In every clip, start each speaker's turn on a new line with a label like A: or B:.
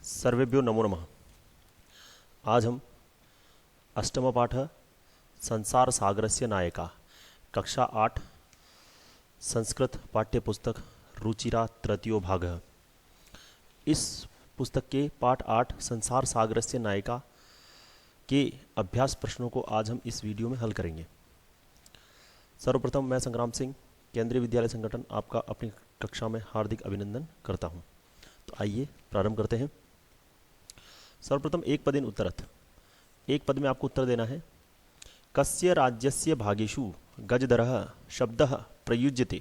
A: सर्वेभ्यो नमो नमः। आज हम अष्टम पाठ संसार सागरस्य नायिका कक्षा 8 संस्कृत पाठ्यपुस्तक रुचिरा तृतीयो भाग। इस पुस्तक के पाठ 8 संसार सागरस्य नायिका के अभ्यास प्रश्नों को आज हम इस वीडियो में हल करेंगे। सर्वप्रथम मैं संग्राम सिंह, केंद्रीय विद्यालय संगठन, आपका अपनी कक्षा में हार्दिक अभिनंदन करता हूं। तो आइए प्रारंभ करते हैं। सर्वप्रथम एक पदेन उत्तरत्, एक पद में आपको उत्तर देना है। कस्य राज्यस्य भागेषु गजधरः शब्दः प्रयुज्यते।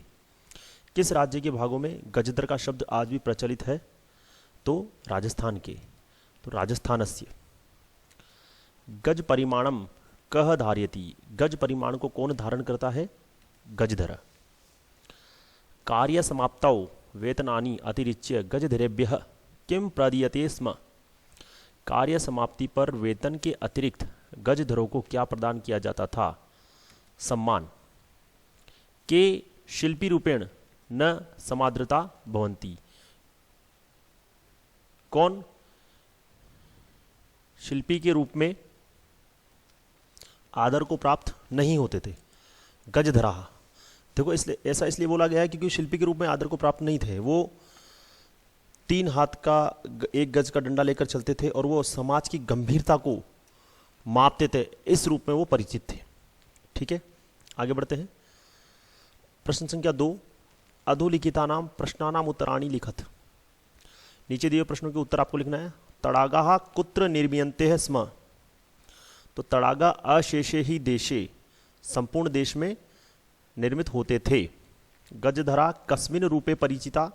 A: किस राज्य के भागों में गजधर का शब्द आज भी प्रचलित है? तो राजस्थान के। तो राजस्थानस्य। गज परिमाणम कः धारयति। गज परिमाण को कौन धारण करता है? गजधर। कार्य समाप्तौ वेतनानि अतिरिच्य गजधरेभ्यः किम प्रदीयते स्म। कार्य समाप्ति पर वेतन के अतिरिक्त गजधरों को क्या प्रदान किया जाता था? सम्मान। के शिल्पी रूपेण न समादृता भवन्ति। कौन शिल्पी के रूप में आदर को प्राप्त नहीं होते थे? गजधरा। देखो, इसलिए ऐसा इसलिए बोला गया है क्योंकि शिल्पी के रूप में आदर को प्राप्त नहीं थे। वो 3 हाथ का 1 गज का डंडा लेकर चलते थे और वो समाज की गंभीरता को मापते थे। इस रूप में वो परिचित थे। ठीक है, आगे बढ़ते हैं। प्रश्न संख्या 2, अधोलिखितानां प्रश्नानां उत्तराणि लिखत। नीचे दिए प्रश्नों के उत्तर आपको लिखना है। तड़ागाः कुत्र निर्मीयन्ते स्म। तो तड़ागा अशेषे ही देशे, संपूर्ण देश में निर्मित होते थे। गजधरा कस्मिन् रूपे परिचिता।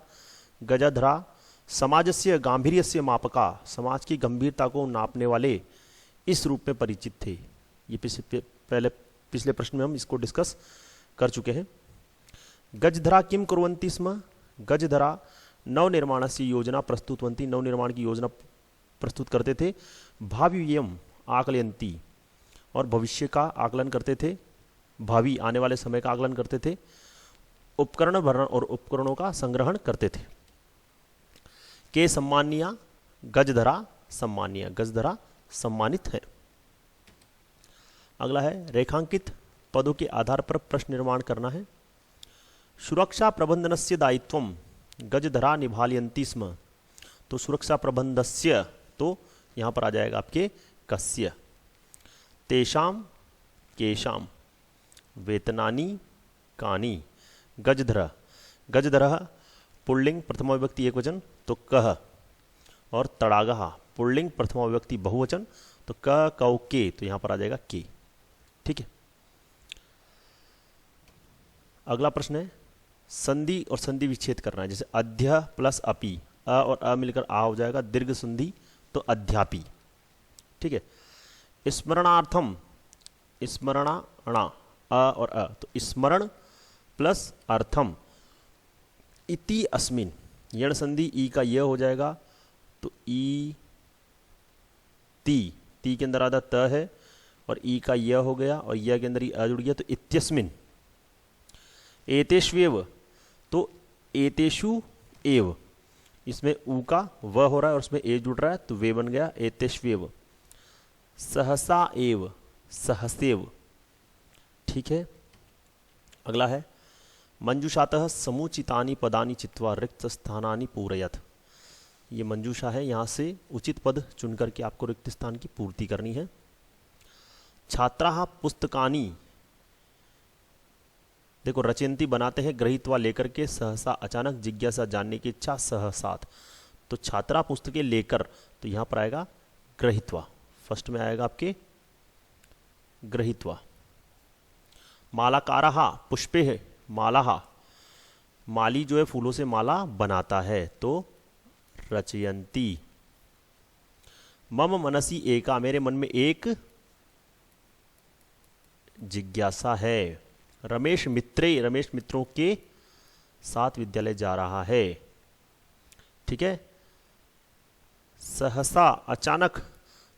A: गजधरा समाजस्य गांभीर्यस्य मापका, समाज की गंभीरता को नापने वाले इस रूप में परिचित थे। ये पिछले प्रश्न में हम इसको डिस्कस कर चुके हैं। गजधरा किम कुर्वन्ति स्म। गजधरा नवनिर्माणस्य योजना प्रस्तुतवन्ति, नवनिर्माण की योजना प्रस्तुत करते थे। भाव्यम आकलयन्ति, और भविष्य का आकलन करते थे, भावी आने वाले समय का आकलन करते थे। उपकरण भरण और उपकरणों का संग्रहण करते थे। के सम्मानिया गजधरा सम्मानिया, गजधरा सम्मानित है। अगला है रेखांकित पदों के आधार पर प्रश्न निर्माण करना है। सुरक्षा प्रबंधनस्य दायित्वम गजधरा निभालयन्ति स्म। तो सुरक्षा प्रबंधस्य, तो यहां पर आ जाएगा आपके कस्य। तेषाम केशाम वेतनानि कानि। गजधर, गजधरः पुल्लिंग प्रथमा विभक्ति एकवचन, तो कह। और तड़ागः पुल्लिंग प्रथमा विभक्ति बहुवचन, तो क कौ के, तो यहां पर आ जाएगा के। ठीक है, अगला प्रश्न है संधि और संधि विच्छेद करना है। जैसे अध्य प्लस अपि, अ और अ मिलकर आ हो जाएगा, दीर्घ संधि, तो अध्यापी। ठीक है, स्मरणार्थम, स्मरणाणा, अ और अ, तो स्मरण प्लस अर्थम इति अस्मिन, यण संधि ई का यह हो जाएगा, तो ई ती के अंदर आधा त है और ई का यह हो गया और यह के अंदर ई अ जुड़ गया, तो इत्यस्मिन। एतेष्वेव, तो एतेषु एव, इसमें ऊ का व हो रहा है और उसमें ए जुड़ रहा है, तो वे बन गया एतेष्वेव। सहसा एव, सहसेव। ठीक है, अगला है मंजूषातः समुचितानि पदानि चित्वा रिक्त स्थानानि पूरयत। ये मंजूषा है, यहाँ से उचित पद चुन करके आपको रिक्त स्थान की पूर्ति करनी है। छात्राः पुस्तकानि, देखो रचयन्ति बनाते हैं, गृहीत्वा लेकर के, सहसा अचानक, जिज्ञासा जानने की इच्छा, सहसात। तो छात्रा पुस्तकें लेकर, तो यहाँ पर आएगा गृहीत्वा, फर्स्ट में आएगा आपके गृहीत्वा। मालाकारः पुष्पे माला, माली जो है फूलों से माला बनाता है, तो रचयन्ति। मम मनसि एका, मेरे मन में एक जिज्ञासा है। रमेश मित्रे, रमेश मित्रों के साथ विद्यालय जा रहा है। ठीक है, सहसा अचानक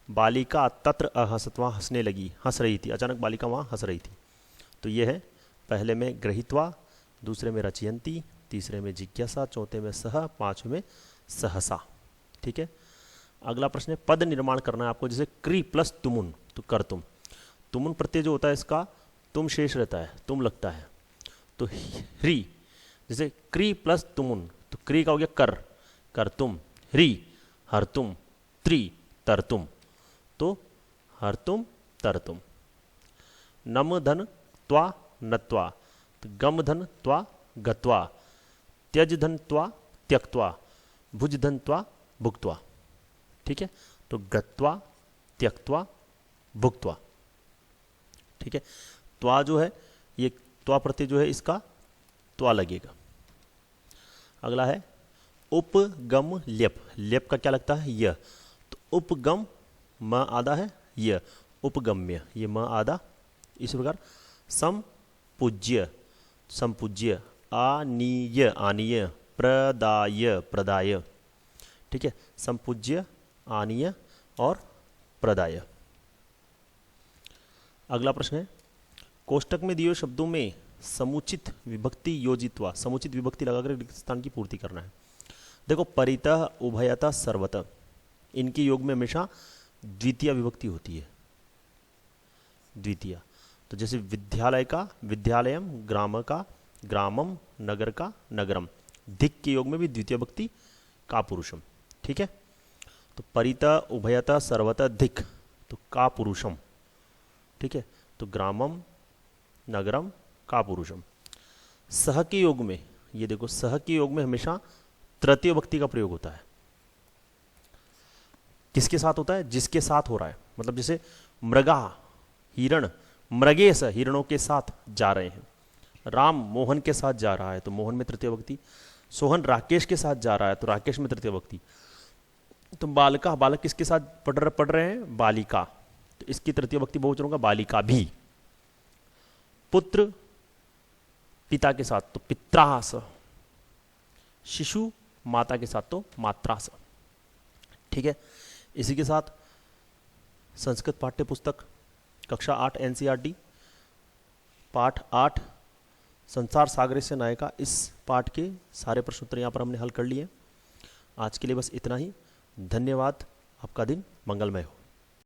A: बालिका तत्र अहसत, वहां हंसने लगी, हंस रही थी, अचानक बालिका वहां हंस रही थी। तो यह है, पहले में गृहीत्वा, दूसरे में रचयन्ति, तीसरे में जिज्ञासा, चौथे में सह, पांचवें में सहसा। ठीक है, अगला प्रश्न है पद निर्माण करना है आपको, जैसे क्री प्लस तुमुन, तो कर तुम। तुमुन प्रत्यय जो होता है इसका तुम शेष रहता है, तुम लगता है। तो ह्री, जैसे क्री प्लस तुमुन, तो क्री का हो गया कर, कर तुम, ह्री हर तुम, त्रि तर तुम, तो हर तुम तर तुम। नम धन त्वा नत्वा, तो गम धन त्वा गत्वा, त्यज धन त्वा त्यक्त्वा, भुज धन त्वा भुक्त्वा। ठीक है, तो गत्वा त्यक्त्वा भुक्त्वा। ठीक है, त्वा जो है ये त्वा प्रत्यय जो है इसका त्वा लगेगा। अगला है उपगम ल्यप, ल्यप का क्या लगता है य, तो उपगम म आधा है य, उपगम्य ये म आधा। इस प्रकार संपूज्य, संपूज्य, आनीय आनीय, प्रदाय प्रदाय। ठीक है, संपूज्य, आनीय और प्रदाय। अगला प्रश्न है कोष्टक में दिए हुए शब्दों में समुचित विभक्ति योजित्वा, समुचित विभक्ति लगाकर रिक्त स्थान की पूर्ति करना है। देखो परितः, उभयतः, सर्वतः, इनके योग में हमेशा द्वितीय विभक्ति होती है, द्वितीय। तो जैसे विद्यालय का विद्यालयम, ग्राम का ग्रामम, नगर का नगरम, धिक के योग में भी द्वितीय विभक्ति का पुरुषम। ठीक है, तो परितः, उभयतः, सर्वतः, धिक, तो का पुरुषम। ठीक है, तो ग्रामम नगरम का पुरुषम। सह के योग में, ये देखो सह के योग में हमेशा तृतीय विभक्ति का प्रयोग होता है। किसके साथ होता है, जिसके साथ हो रहा है। मतलब जैसे मृगा हिरण, मृगेश हिरणों के साथ जा रहे हैं, राम मोहन के साथ जा रहा है तो मोहन में तृतीय विभक्ति, सोहन राकेश के साथ जा रहा है तो राकेश में तृतीय विभक्ति। तो बालिका, बालक किसके साथ पढ़ रहे हैं, बालिका, तो इसकी तृतीय विभक्ति बहुवचन होगा बालिका भी। पुत्र पिता के साथ तो पित्रास, शिशु माता के साथ तो मात्रास। ठीक है, इसी के साथ संस्कृत पाठ्य पुस्तक कक्षा 8 एनसीईआरटी पाठ 8 संसार सागरे से नायिका, इस पाठ के सारे प्रश्न उत्तर यहाँ पर हमने हल कर लिए। आज के लिए बस इतना ही। धन्यवाद, आपका दिन मंगलमय हो।